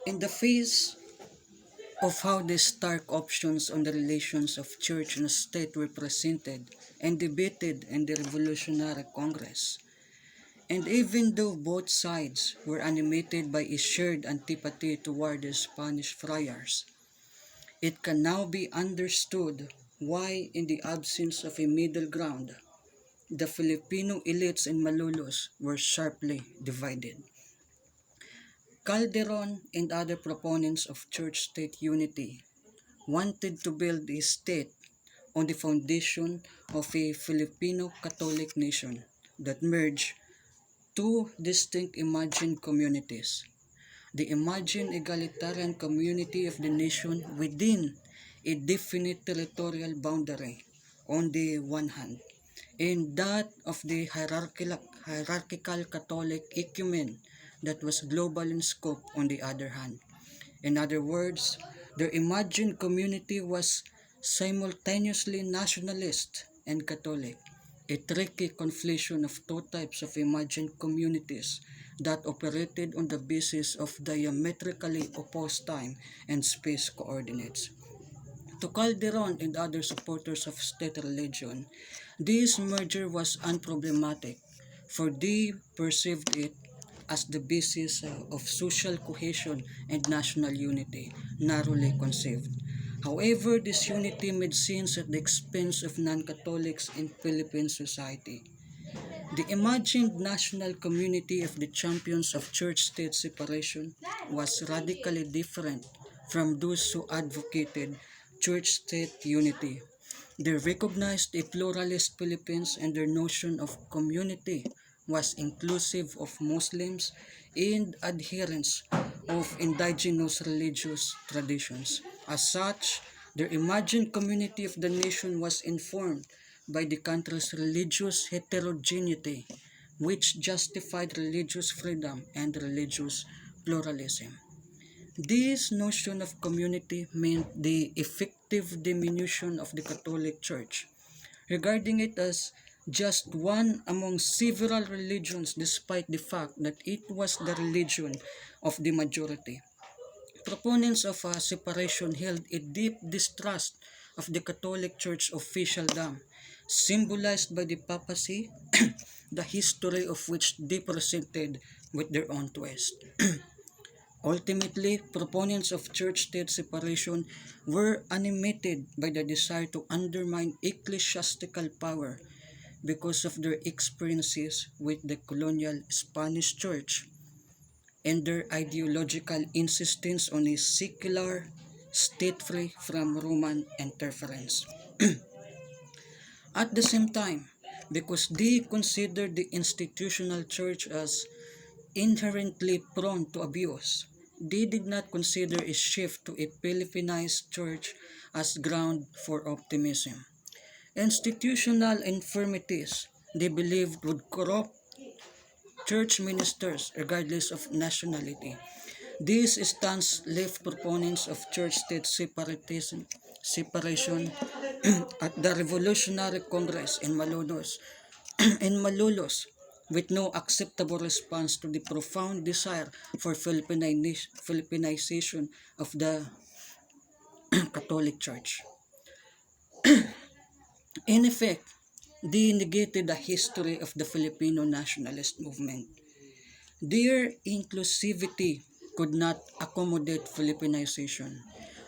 In the face of how the stark options on the relations of church and state were presented and debated in the Revolutionary Congress, and even though both sides were animated by a shared antipathy toward the Spanish friars, it can now be understood why, in the absence of a middle ground, the Filipino elites and Malolos were sharply divided. Calderon and other proponents of church-state unity wanted to build a state on the foundation of a Filipino Catholic nation that merged two distinct imagined communities. The imagined egalitarian community of the nation within a definite territorial boundary on the one hand, and that of the hierarchical Catholic ecumen that was global in scope on the other hand. In other words, their imagined community was simultaneously nationalist and Catholic, a tricky conflation of two types of imagined communities that operated on the basis of diametrically opposed time and space coordinates. To Calderon and other supporters of state religion, this merger was unproblematic, for they perceived it as the basis of social cohesion and national unity, narrowly conceived. However, this unity made sense at the expense of non-Catholics in Philippine society. The imagined national community of the champions of church-state separation was radically different from those who advocated church-state unity. They recognized a pluralist Philippines, and their notion of community was inclusive of Muslims and adherents of indigenous religious traditions. As such, their imagined community of the nation was informed by the country's religious heterogeneity, which justified religious freedom and religious pluralism. This notion of community meant the effective diminution of the Catholic Church, regarding it as just one among several religions despite the fact that it was the religion of the majority. Proponents of separation held a deep distrust of the Catholic Church officialdom, symbolized by the papacy, the history of which they presented with their own twist. Ultimately, proponents of church-state separation were animated by the desire to undermine ecclesiastical power because of their experiences with the colonial Spanish Church and their ideological insistence on a secular state free from Roman interference. At the same time, because they considered the institutional church as inherently prone to abuse, they did not consider a shift to a Filipinized church as ground for optimism. Institutional infirmities they believed would corrupt church ministers regardless of nationality. This stance left proponents of church-state separation at the Revolutionary Congress in Malolos with no acceptable response to the profound desire for Filipinization of the Catholic Church. In effect, they negated the history of the Filipino nationalist movement. Their inclusivity could not accommodate Filipinization.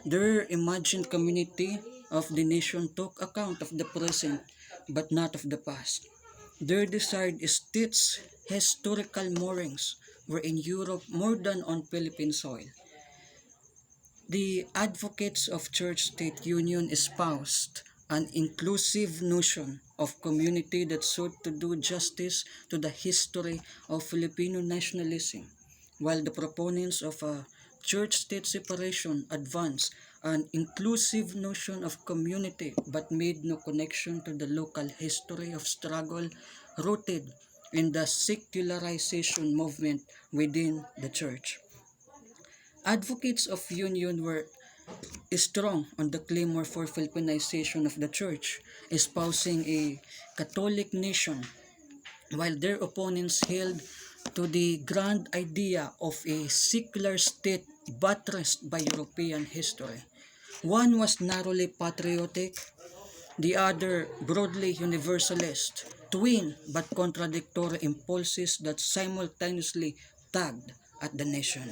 Their imagined community of the nation took account of the present but not of the past. Their desired state's historical moorings were in Europe more than on Philippine soil. The advocates of church-state union espoused an inclusive notion of community that sought to do justice to the history of Filipino nationalism, while the proponents of a church-state separation advanced an inclusive notion of community but made no connection to the local history of struggle rooted in the secularization movement within the church. Advocates of union were strong on the clamor for Filipinization of the church, espousing a Catholic nation, while their opponents held to the grand idea of a secular state buttressed by European history. One was narrowly patriotic, the other broadly universalist, twin but contradictory impulses that simultaneously tugged at the nation.